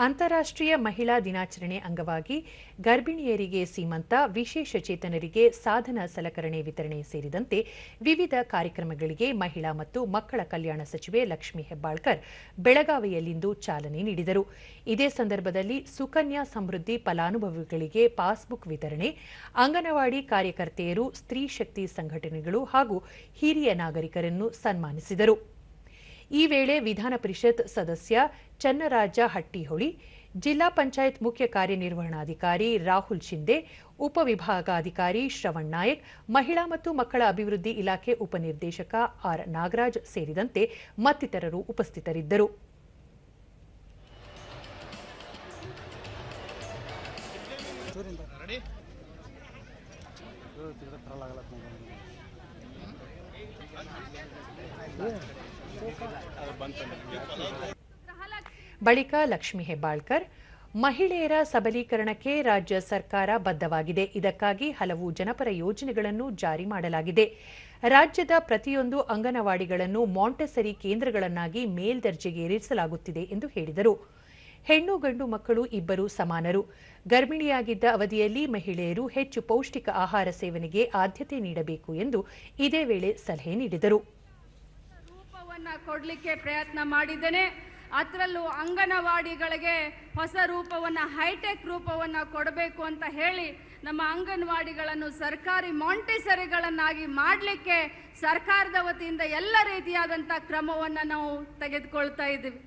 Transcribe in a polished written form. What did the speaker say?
ಅಂತಾರಾಷ್ಟ್ರೀಯ ಮಹಿಳಾ ದಿನಾಚರಣೆ ಅಂಗವಾಗಿ ಗರ್ಭಿಣಿಯರಿಗೆ ಸೀಮಂತ, ವಿಶೇಷ ಚೇತನರಿಗೆ ಸಾಧನ ಸಲಕರಣೆ ವಿತರಣೆ ಸೇರಿದಂತೆ ವಿವಿಧ ಕಾರ್ಯಕ್ರಮಗಳಿಗೆ ಮಹಿಳಾ ಮತ್ತು ಮಕ್ಕಳ ಕಲ್ಯಾಣ ಸಚಿವೆ ಲಕ್ಷ್ಮೀ ಹೆಬ್ಬಾಳ್ಕರ್ ಬೆಳಗಾವಿಯಲ್ಲಿಂದು ಚಾಲನೆ ನೀಡಿದರು. ಇದೇ ಸಂದರ್ಭದಲ್ಲಿ ಸುಕನ್ಯಾ ಸಮೃದ್ಧಿ ಫಲಾನುಭವಿಗಳಿಗೆ ಪಾಸ್ಬುಕ್ ವಿತರಣೆ, ಅಂಗನವಾಡಿ ಕಾರ್ಯಕರ್ತೆಯರು, ಸ್ತ್ರೀ ಶಕ್ತಿ ಸಂಘಟನೆಗಳು ಹಾಗೂ ಹಿರಿಯ ನಾಗರಿಕರನ್ನು ಸನ್ಮಾನಿಸಿದರು. ಈ ವೇಳೆ ವಿಧಾನ ಪರಿಷತ್ ಸದಸ್ಯ ಚನ್ನರಾಜ ಹಟ್ಟಿಹೊಳಿ, ಜಿಲ್ಲಾ ಪಂಚಾಯತ್ ಮುಖ್ಯ ಕಾರ್ಯನಿರ್ವಹಣಾಧಿಕಾರಿ ರಾಹುಲ್ ಶಿಂದೆ, ಉಪವಿಭಾಗಾಧಿಕಾರಿ ಶ್ರವಣ್ ನಾಯಕ್, ಮಹಿಳಾ ಮತ್ತು ಮಕ್ಕಳ ಅಭಿವೃದ್ಧಿ ಇಲಾಖೆ ಉಪನಿರ್ದೇಶಕ ಆರ್ ನಾಗರಾಜ್ ಸೇರಿದಂತೆ ಮತ್ತಿತರರು ಉಪಸ್ಥಿತರಿದ್ದರು. ಬಳಿಕ ಲಕ್ಷ್ಮೀ ಹೆಬ್ಬಾಳ್ಕರ್, ಮಹಿಳೆಯರ ಸಬಲೀಕರಣಕ್ಕೆ ರಾಜ್ಯ ಸರ್ಕಾರ ಬದ್ಧವಾಗಿದೆ. ಇದಕ್ಕಾಗಿ ಹಲವು ಜನಪರ ಯೋಜನೆಗಳನ್ನು ಜಾರಿ ಮಾಡಲಾಗಿದೆ. ರಾಜ್ಯದ ಪ್ರತಿಯೊಂದು ಅಂಗನವಾಡಿಗಳನ್ನು ಮಾಂಟೆಸರಿ ಕೇಂದ್ರಗಳನ್ನಾಗಿ ಮೇಲ್ದರ್ಜೆಗೇರಿಸಲಾಗುತ್ತಿದೆ ಎಂದು ಹೇಳಿದರು. ಹೆಣ್ಣು ಗಂಡು ಮಕ್ಕಳು ಇಬ್ಬರೂ ಸಮಾನರು. ಗರ್ಭಿಣಿಯಾಗಿದ್ದ ಅವಧಿಯಲ್ಲಿ ಮಹಿಳೆಯರು ಹೆಚ್ಚು ಪೌಷ್ಟಿಕ ಆಹಾರ ಸೇವನೆಗೆ ಆದ್ಯತೆ ನೀಡಬೇಕು ಎಂದು ಇದೇ ವೇಳೆ ಸಲಹೆ ನೀಡಿದರು. ಕೊಡಲಿಕ್ಕೆ ಪ್ರಯತ್ನ ಮಾಡಿದ್ದೇನೆ. ಅದರಲ್ಲೂ ಅಂಗನವಾಡಿಗಳಿಗೆ ಹೊಸ ರೂಪವನ್ನು, ಹೈಟೆಕ್ ರೂಪವನ್ನು ಕೊಡಬೇಕು ಅಂತ ಹೇಳಿ ನಮ್ಮ ಅಂಗನವಾಡಿಗಳನ್ನು ಸರ್ಕಾರಿ ಮಾಂಟೆಸರಿಗಳನ್ನಾಗಿ ಮಾಡಲಿಕ್ಕೆ ಸರ್ಕಾರದ ವತಿಯಿಂದ ಎಲ್ಲ ರೀತಿಯಾದಂಥ ಕ್ರಮವನ್ನು ನಾವು ತೆಗೆದುಕೊಳ್ತಾ ಇದ್ದೀವಿ.